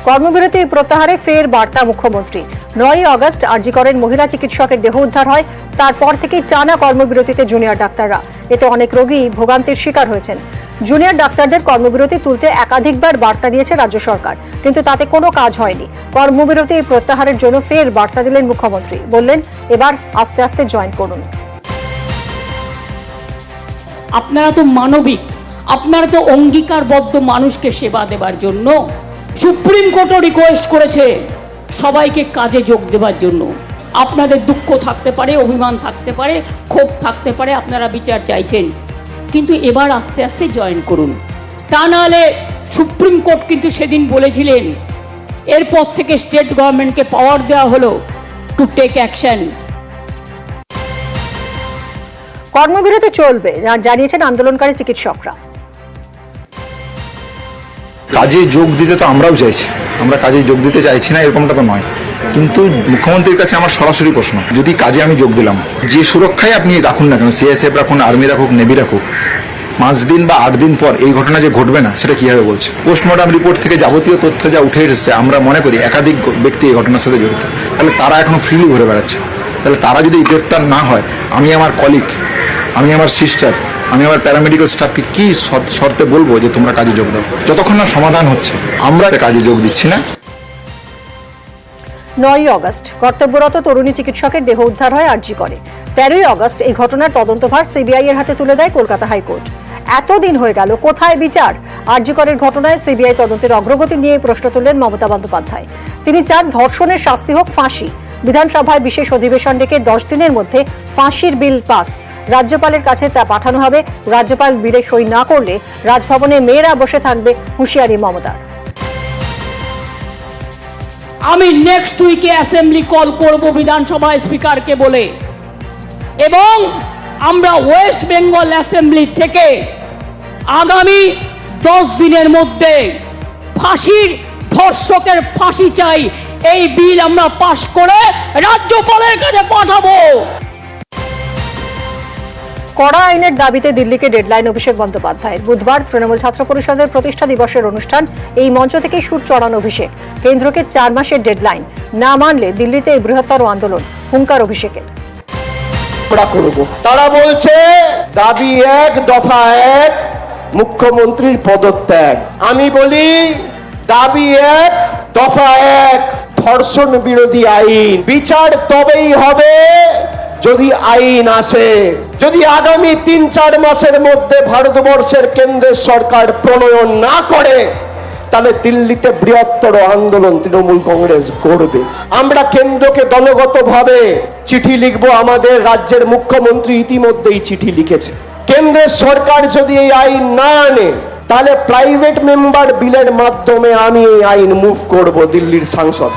কর্মবিরতি প্রত্যাহারে ফের বার্তা মুখ্যমন্ত্রী। 9 আগস্ট আরজি করেন মহিলা চিকিৎসকের দেহ উদ্ধার হয়, তারপর থেকেই টানা কর্মবিরতিতে জুনিয়র ডাক্তাররা। এতে অনেক রোগী ভোগান্তির শিকার হয়েছেন। জুনিয়র ডাক্তারদের কর্মবিরতি তুলতে একাধিকবার বার্তা দিয়েছে রাজ্য সরকার, কিন্তু তাতে কোনো কাজ হয়নি। কর্মবিরতি প্রত্যাহারের জন্য ফের বার্তা দিলেন মুখ্যমন্ত্রী, বললেন এবার আস্তে আস্তে জয়েন করুন। আপনারা তো মানবিক, আপনারা তো অঙ্গীকারবদ্ধ মানুষকে সেবা দেবার জন্য। সুপ্রিম কোর্টও রিকোয়েস্ট করেছে সবাইকে কাজে যোগ দেবার জন্য। আপনাদের দুঃখ থাকতে পারে, অভিমান থাকতে পারে, ক্ষোভ থাকতে পারে, আপনারা বিচার চাইছেন, কিন্তু এবার আস্তে আস্তে জয়েন করুন। তা নাহলে সুপ্রিম কোর্ট কিন্তু সেদিন বলেছিলেন, এরপর থেকে স্টেট গভর্নমেন্টকে পাওয়ার দেওয়া হলো টু টেক অ্যাকশন। কর্মবিরতি চলবে জানিয়েছেন আন্দোলনকারী চিকিৎসকরা। কাজে যোগ দিতে তো আমরাও চাইছি, আমরা কাজে যোগ দিতে চাইছি না এরকমটা তো নয়, কিন্তু মুখ্যমন্ত্রীর কাছে আমার সরাসরি প্রশ্ন, যদি কাজে আমি যোগ দিলাম, যে সুরক্ষায় আপনি রাখুন না কেন, সিআইএসএফ রাখুন, আর্মি রাখুক, নেভি রাখুক, 5 দিন বা 8 দিন পর এই ঘটনা যে ঘটবে না সেটা কিভাবে বলছে? পোস্টমর্টম রিপোর্ট থেকে যাবতীয় তথ্য যা উঠে এসেছে, আমরা মনে করি একাধিক ব্যক্তি এই ঘটনার সাথে জড়িত। তাহলে তারা এখনো ফ্রিলি ঘুরে বেড়াচ্ছে। তাহলে তারা যদি গ্রেফতার না হয়, আমি আমার কলিগ, আমি আমার সিস্টার, আমি আমার প্যারামেডিক্যাল স্টাফকে কি শর্তে বলবো যে তোমরা কাজে যোগ দাও? যতক্ষণ না সমাধান হচ্ছে আমরা কাজে যোগ দিচ্ছি না। 9 আগস্ট কর্তব্যরত তরুণী চিকিৎসকের দেহ উদ্ধার হয় আরজি করে। 13 আগস্ট এই ঘটনার তদন্তভার সিবিআই এর হাতে তুলে দেয় কলকাতা হাইকোর্ট। এতদিন হয়ে গেল, কোথায় বিচার? আরজি করের ঘটনায় সিবিআই তদন্তের অগ্রগতি নিয়ে প্রশ্ন তুললেন মমতা বন্দ্যোপাধ্যায়। তিনি চান ধর্ষণের শাস্তি হোক ফাঁসি। বিধানসভায় বিশেষ অধিবেশন ডেকে 10 দিনের মধ্যে ফাঁসির বিল পাস। রাজ্যপালের কাছে তা পাঠানো হবে। রাজ্যপাল বিলে সই না করলে রাজভবনে মেয়েরা বসে থাকবে, হুঁশিয়ারি মমতার। আমি নেক্সট উইকে অ্যাসেম্বলি কল করব বিধানসভায় স্পিকারকে বলে, এবং আমরা ওয়েস্ট বেঙ্গল অ্যাসেম্বলি থেকে আগামী 10 দিনের মধ্যে ফাঁসির, ধর্ষকের ফাঁসি চাই, এই বিল আমরা পাশ করে রাজ্যপালের কাছে পাঠাবো। কড়া আইনের দাবিতে দিল্লিকে ডেডলাইন অভিষেক বন্দ্যোপাধ্যায়ের। বুধবার তৃণমূল ছাত্র পরিষদের প্রতিষ্ঠা দিবসের অনুষ্ঠান, এই মঞ্চ থেকেই সুর চড়ান অভিষেক। কেন্দ্রকে 4 মাসের ডেডলাইন, না মানলে দিল্লিতে এই বৃহত্তর আন্দোলন, হুঙ্কার অভিষেকের। তারা বলছে দাবি 1, দফা 1, মুখ্যমন্ত্রীর পদত্যাগ। আমি বলি দাবি 1, দফা 1, ধর্ষণ বিরোধী আইন। বিচার তবেই হবে যদি আইন আসে। যদি আগামী 3-4 মাসের মধ্যে ভারতবর্ষের কেন্দ্রের সরকার প্রণয়ন না করে, তাহলে দিল্লিতে বৃহত্তর আন্দোলন তৃণমূল কংগ্রেস করবে। আমরা কেন্দ্রকে দলগতভাবে চিঠি লিখব। আমাদের রাজ্যের মুখ্যমন্ত্রী ইতিমধ্যেই চিঠি লিখেছে। কেন্দ্রের সরকার যদি এই আইন না আনে, তাহলে প্রাইভেট মেম্বার বিলের মাধ্যমে আমি এই আইন মুভ করব দিল্লির সাংসদ।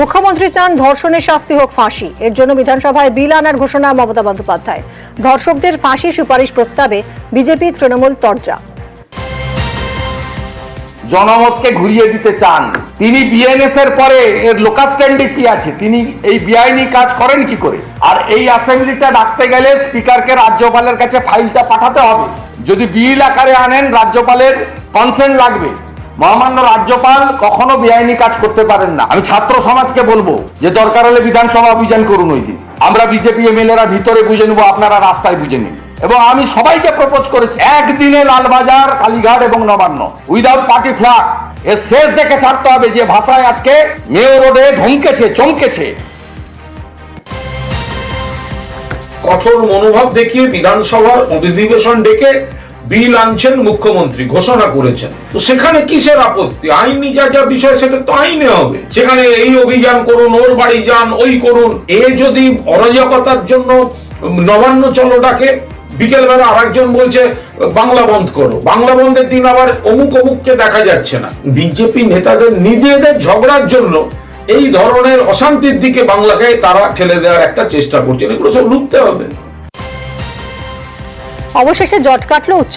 মুখ্যমন্ত্রী চান ধর্ষণের শাস্তি হোক ফাঁসি। এর জন্য বিধানসভায় বিল আনার ঘোষণা মমতা বন্দ্যোপাধ্যায়। ধর্ষকদের ফাঁসি সুপারিশ প্রস্তাবে বিজেপি তৃণমূল তরজা। জনমতকে ঘুরিয়ে দিতে চান তিনি। বিএনএস এর পরে এর লোকাল স্ট্যান্ডে কি আছে? তিনি এই বেআইনি কাজ করেন কি করে? আর এই অ্যাসেম্বলিটা ডাকতে গেলে স্পিকারকে রাজ্যপালের কাছে ফাইলটা পাঠাতে হবে। যদি বিল আকারে আনেন, রাজ্যপালের কনসেন্ট লাগবে। মহামান্য রাজ্যপাল কখনো বেআইনি কাজ করতে পারেন না। আমি ছাত্র সমাজকে বলবো যে দরকার হলে বিধানসভা অভিযান করুন ওই দিন। আমরা বিজেপি এমএলএরা ভিতরে বুঝে নেবো, আপনারা রাস্তায় বুঝে নিন। এবং আমি সবাইকে প্রপোজ করেছি, একদিনে লালবাজার, কালীঘাট এবং নবান্ন উইদাউট পার্টি ফ্ল্যাগ এর শেষ দেখে ছাড়তে হবে। যে ভাষায় আজকে মেয়র রোডে ধমকেছে, চমকেছে। কঠোর মনোভাব দেখিয়ে বিধানসভার অধিবেশন ডেকে বিল আনছেন মুখ্যমন্ত্রী, ঘোষণা করেছেন। তো সেখানে কিসের আপত্তি? আইনি যা যা বিষয় সেটা তো আইনে হবে। সেখানে এই অভিযান করুন, ওর বাড়ি যান, ওই করুন। এ যদি অরাজকতার জন্য নবান্ন চলো ডাকে, বিকেল বেলা আরেকজন বলছে বাংলা বন্ধ করো। বাংলা বন্ধের দিন আবার অমুককে দেখা যাচ্ছে না। বিজেপি নেতাদের নিজেদের ঝগড়ার জন্য এই ধরনের অশান্তির দিকে বাংলাকে তারা ঠেলে দেওয়ার একটা চেষ্টা করছেন। এগুলো সব রুখতে হবে। অবশেষে জট কাটল উচ্চ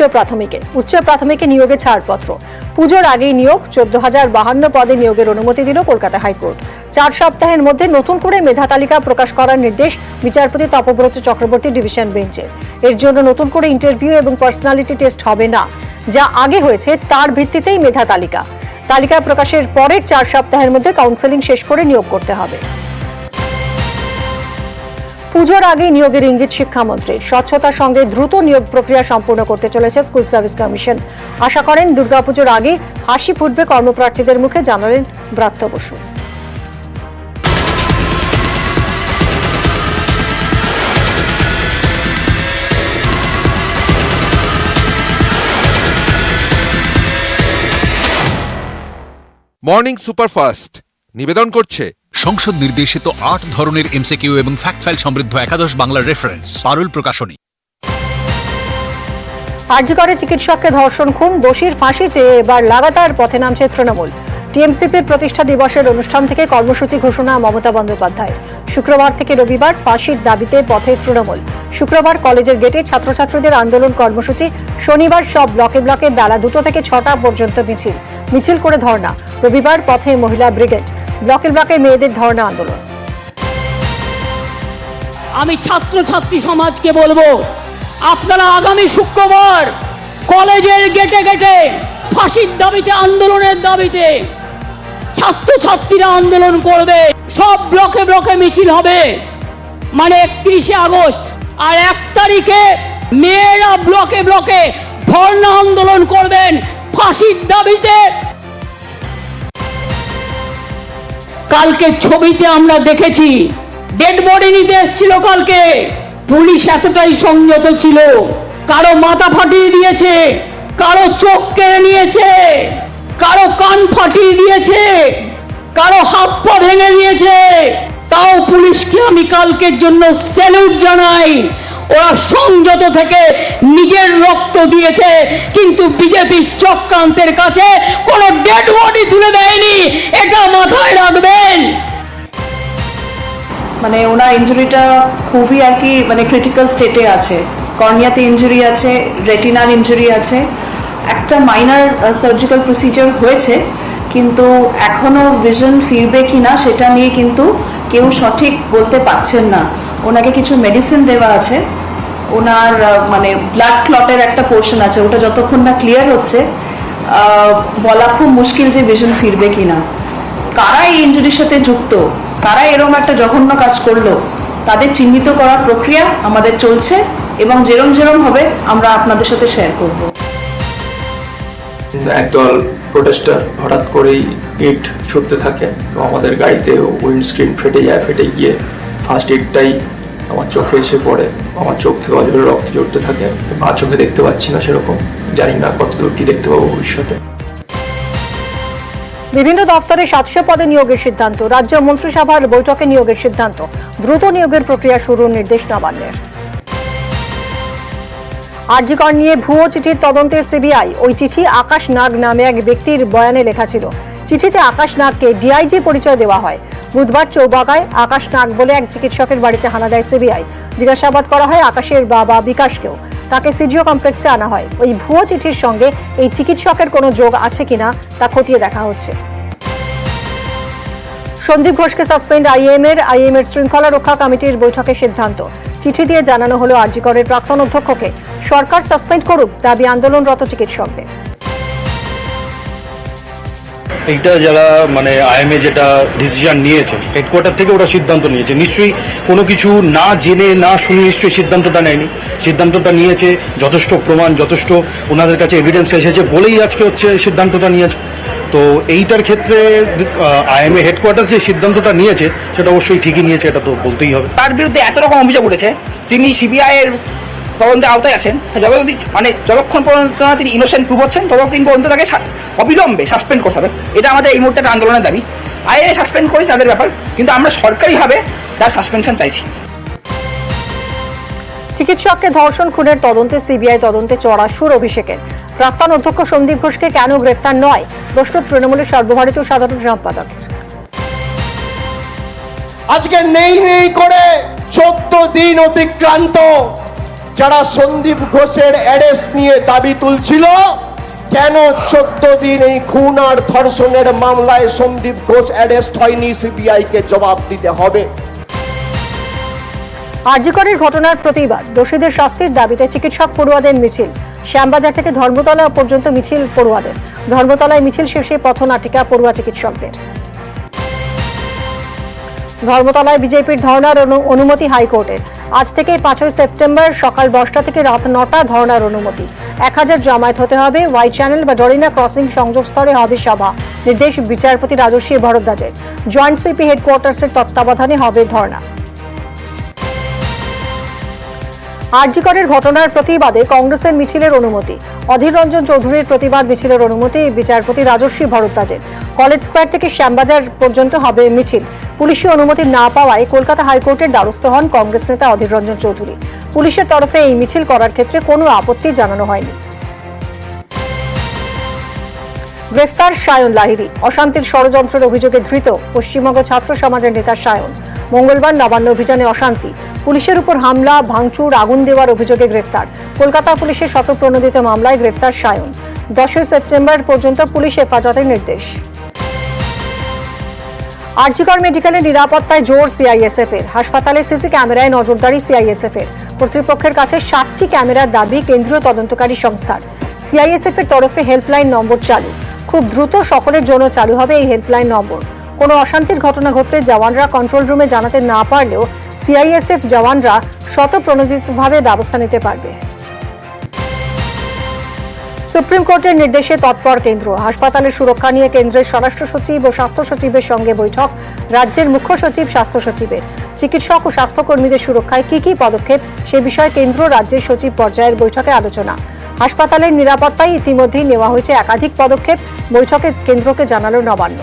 প্রাথমিকে নিয়োগে ছাড়পত্র। পুজোর আগেই নিয়োগ। 14,052 পদে নিয়োগের অনুমতি দিল কলকাতা হাইকোর্ট। 4 সপ্তাহের মধ্যে নতুন করে মেধা তালিকা প্রকাশ করার নির্দেশ বিচারপতি তপব্রত চক্রবর্তী ডিভিশন বেঞ্চের। এর জন্য নতুন করে ইন্টারভিউ এবং পার্সোনালিটি টেস্ট হবে না, যা আগে হয়েছে তার ভিত্তিতেই মেধা তালিকা। তালিকা প্রকাশের পরের 4 সপ্তাহের মধ্যে কাউন্সেলিং শেষ করে নিয়োগ করতে হবে। পুজোর আগে নিয়োগের ইঙ্গিত শিক্ষামন্ত্রীর। স্বচ্ছতার সঙ্গে দ্রুত নিয়োগ প্রক্রিয়া সম্পূর্ণ করতে চলেছে স্কুল সার্ভিস কমিশন। আশা করেন দুর্গাপুজোর আগে হাসি ফুটবে কর্মপ্রার্থীদের মুখে, জানালেন ব্রাত্য বসু। মর্নিং সুপারফাস্ট নিবেদন করছে সংসদ নির্দেশিত 8 ধরনের এমসিকিউ এবং ফ্যাক্ট ফাইল সমৃদ্ধ একাদশ বাংলার রেফারেন্স পারুল প্রকাশনী। আরজি করে চিকিৎসককে ধর্ষণ খুন, দোষীর ফাঁসি চেয়ে এবার লাগাতার পথে নামছে তৃণমূল। টিএমসিপির প্রতিষ্ঠা দিবসের অনুষ্ঠান থেকে কর্মসূচি ঘোষণা মমতা বন্দ্যোপাধ্যায়। শুক্রবার থেকে রবিবার ফাঁসির দাবিতে পথে তৃণমূল। শুক্রবার কলেজের গেটে ছাত্রছাত্রীদের আন্দোলন কর্মসূচি। শনিবার সব ব্লকে ব্লকে বেলা 2টা থেকে 6টা পর্যন্ত মিছিল করে ধর্ণা। রবিবার পথে মহিলা ব্রিগেড। ব্লকে ব্লকে মেয়েদের ধর্ণা আন্দোলন। আমি ছাত্রছাত্রী সমাজকে বলবো, আপনারা আগামী শুক্রবার কলেজের গেটে গেটে ফাঁসির দাবিতে, আন্দোলনের দাবিতে ছাত্রছাত্রীরা আন্দোলন করবে। সব ব্লকে ব্লকে মিছিল হবে, মানে 31শে আগস্ট। আর 1 তারিখে মেয়েরা ব্লকে ব্লকে ধর্ণা আন্দোলন করবেন ফাঁসির দাবিতে। কালকে ছবিতে আমরা দেখেছি ডেড বডি নিতে এসেছিল কালকে, পুলিশ এতটাই সংযত ছিল। কারো মাথা ফাটিয়ে দিয়েছে, কারো চোখ কেড়ে নিয়েছে, কারো কান ফাটিয়ে দিয়েছে, কারো হাত পা ভেঙে দিয়েছে। তাও পুলিশকে আমি কালকের জন্য স্যালুট জানাই। ওরা সংযত থেকে নিজের রক্ত দিয়েছে, কিন্তু বিজেপি চক্রান্তের কাছে কোনো ডেড বডি তুলে দেয়নি, এটা মাথায় রাখবেন। মানে ওনার ইনজুরিটা খুবই আর কি মানে ক্রিটিক্যাল স্টেটে আছে। কর্নিয়াতে ইনজুরি আছে, রেটিনার ইনজুরি আছে, একটা মাইনার সার্জিক্যাল প্রসিজার হয়েছে, কিন্তু এখনো ভিশন ফিরবে কিনা সেটা নিয়ে কিন্তু কেউ সঠিক বলতে পারছেন না। ওনাকে কিছু মেডিসিন দেওয়া আছে, ওনার মানে ব্লাড ক্লটের একটা পোর্শন আছে, ওটা যতক্ষণ না ক্লিয়ার হচ্ছে বলা খুব মুশকিল যে ভিশন ফিরবে কিনা। কারা এই ইনজুরির সাথে যুক্ত, কারা এরকম একটা জঘন্য কাজ করলো, তাদের চিহ্নিত করার প্রক্রিয়া আমাদের চলছে এবং যেরম যেরম হবে আমরা আপনাদের সাথে শেয়ার করব। একদল প্রোটেস্টার হঠাৎ করেই ইট ছুটতে থাকে এবং আমাদের গাড়িতে উইন্ডস্ক্রিন ফেটে যায়। ফেটে গিয়ে ফার্স্ট এডটাই আমার চোখে এসে পড়ে। আমার চোখ থেকে অঝরে রক্ত ঝরতে থাকে। মা চোখে দেখতে পাচ্ছি না সেরকম, জানি না কতদূর কি দেখতে পাবো ভবিষ্যতে। বিভিন্ন দপ্তরে 700 পদে নিয়োগের সিদ্ধান্ত। রাজ্য মন্ত্রিসভার বৈঠকে নিয়োগের সিদ্ধান্ত। দ্রুত নিয়োগের প্রক্রিয়া শুরুর নির্দেশ নবান্নের। আরজি কর নিয়ে ভুয়ো চিঠির তদন্তে সিবিআই। ওই চিঠি আকাশ নাগ নামে এক ব্যক্তির বয়ানে লেখা ছিল। চিঠিতে আকাশ নাগকে ডিআইজি পরিচয় দেওয়া হয়। বুধবার চৌবাগায় আকাশ নাগ বলে এক চিকিৎসকের বাড়িতে হানা দেয় সিবিআই। জিজ্ঞাসাবাদ করা হয় আকাশের বাবা বিকাশকেও। তাকে সিজিও কমপ্লেক্সে আনা হয়। ওই ভুয়ো চিঠির সঙ্গে এই চিকিৎসকের কোনো যোগ আছে কিনা তা খতিয়ে দেখা হচ্ছে। সন্দীপ ঘোষকে সাসপেন্ড আইএম এর শৃঙ্খলা রক্ষা কমিটির বৈঠকে সিদ্ধান্ত। চিঠি দিয়ে জানানো হলো আরজি করের প্রাক্তন অধ্যক্ষকে সরকার সাসপেন্ড করুক, দাবি আন্দোলনরত চিকিৎসকদের। এইটা যারা মানে আইএমএ যেটা ডিসিশন নিয়েছে, হেডকোয়ার্টার থেকে ওরা সিদ্ধান্ত নিয়েছে, নিশ্চয়ই কোনো কিছু না জেনে না শুনে নিশ্চয়ই সিদ্ধান্তটা নেয়নি। সিদ্ধান্তটা নিয়েছে যথেষ্ট প্রমাণ, যথেষ্ট ওনাদের কাছে এভিডেন্স এসেছে বলেই আজকে হচ্ছে সিদ্ধান্তটা নিয়েছে। তো এইটার ক্ষেত্রে আইএমএ হেডকোয়ার্টার যে সিদ্ধান্তটা নিয়েছে সেটা অবশ্যই ঠিকই নিয়েছে, এটা তো বলতেই হবে। তার বিরুদ্ধে এত রকম অভিযোগ উঠেছে, তিনি সিবিআই এর তদন্তে আওতায় আছেন। যতক্ষণ পর্যন্ত তিনি ইনোসেন্ট প্রুভ হচ্ছেন ততক্ষণ পর্যন্ত তাকে অবিলম্বে সাসপেন্ড করতে হবে। এটা আমাদের এই মুহূর্তে একটা আন্দোলনের দাবি। আইএ সাসপেন্ড করেছে তাদের ব্যাপার, কিন্তু আমরা সরকারিভাবে তার সাসপেনশন চাইছি। চিকিৎসককে ধর্ষণ খুনের তদন্তে সিবিআই তদন্তে চড়া সুর অভিষেকের। প্রাক্তন অধ্যক্ষ সন্দীপ ঘোষকে কেন গ্রেফতার নয়, প্রশ্ন তৃণমূলের সর্বভারতীয় সাধারণ সম্পাদক। আজকে নেই করে 14 দিন অতিক্রান্ত, যারা সন্দীপ ঘোষের অ্যারেস্ট নিয়ে দাবি তুলছিল, কেন 14 দিন এই খুন আর ধর্ষণের মামলায় সন্দীপ ঘোষ অ্যারেস্ট হয়নি, সিবিআই কে জবাব দিতে হবে। আর.জি. করের ঘটনার প্রতিবাদ, দোষীদের শাস্তির দাবিতে চিকিৎসক পড়ুয়াদের মিছিল। শ্যামবাজার থেকে ধর্মতলা পর্যন্ত মিছিল পড়ুয়াদের। ধর্মতলায় মিছিল শেষে পথনাটিকা পড়ুয়া চিকিৎসকদের। ধর্মতলায় বিজেপির ধর্নার অনুমতি হাইকোর্টের। আজ থেকে 5 সেপ্টেম্বর সকাল 10টা থেকে রাত 9টা ধর্নার অনুমতি। 1000 জমায়েত হতে হবে। ওয়াই চ্যানেল বা ডরিনা ক্রসিং সংযোগ স্তরে হবে সভা। নির্দেশ বিচারপতি রাজস্বী ভরদ্বাজের। জয়েন্ট সিপি হেডকোয়ার্টার্সের তত্ত্বাবধানে হবে ধর্না। আর.জি. করের ঘটনার প্রতিবাদে কংগ্রেসের মিছিলের অনুমতি। অধীর রঞ্জন চৌধুরীর প্রতিবাদ মিছিলের অনুমতি বিচারপতি রাজস্বী ভরদ্বাজের। কলেজ স্কোয়ার থেকে শ্যামবাজার পর্যন্ত হবে মিছিল। পুলিশি অনুমতি না পাওয়ায় কলকাতা হাইকোর্টের দ্বারস্থ হন কংগ্রেস নেতা অধীর রঞ্জন চৌধুরী। পুলিশের তরফে এই মিছিল করার ক্ষেত্রে কোনো আপত্তি জানানো হয়নি। গ্রেফতার সায়ন লাহিড়ী। অশান্তির ষড়যন্ত্রের অভিযোগে ধৃত পশ্চিমবঙ্গ ছাত্র সমাজের নেতা সায়ন। মঙ্গলবার নবান্ন অভিযানে অশান্তি, পুলিশের উপর হামলা, ভাঙচুর, আগুন দেওয়ার অভিযোগে গ্রেফতার। কলকাতা পুলিশের শতপ্রণোদিত মামলায় গ্রেফতার সায়ন। 10 সেপ্টেম্বর পর্যন্ত পুলিশ হেফাজতের নির্দেশ। আর.জি. কর মেডিকেলের নিরাপত্তায় জোর সিআইএসএফ এর। হাসপাতালে সিসি ক্যামেরায় নজরদারি সিআইএসএফ এর। কর্তৃপক্ষের কাছে 60টি ক্যামেরার দাবি কেন্দ্রীয় তদন্তকারী সংস্থার। সিআইএসএফ এর তরফে হেল্পলাইন নম্বর চালু। খুব দ্রুত সকলের জন্য চালু হবে এই হেল্পলাইন নম্বর। কোনো অশান্তির ঘটনা ঘটলে জওয়ানরা কন্ট্রোল রুমে জানাতে না পারলেও সিআইএসএফ জওয়ানরা স্বতঃপ্রণোদিতভাবে ব্যবস্থা নিতে পারবে। সুপ্রিম কোর্টের নির্দেশে তৎপর কেন্দ্র। হাসপাতালের সুরক্ষা নিয়ে কেন্দ্রের স্বরাষ্ট্র সচিব ও স্বাস্থ্য সচিবের সঙ্গে বৈঠক। রাজ্যের মুখ্য সচিব, স্বাস্থ্য সচিবের। চিকিৎসক ও স্বাস্থ্যকর্মীদের সুরক্ষায় কি কি পদক্ষেপ সে বিষয়ে কেন্দ্র রাজ্যের সচিব পর্যায়ের বৈঠকে আলোচনা। হাসপাতালের নিরাপত্তায় ইতিমধ্যেই নেওয়া হয়েছে একাধিক পদক্ষেপ। বৈঠকে কেন্দ্রকে জানালো নবান্ন।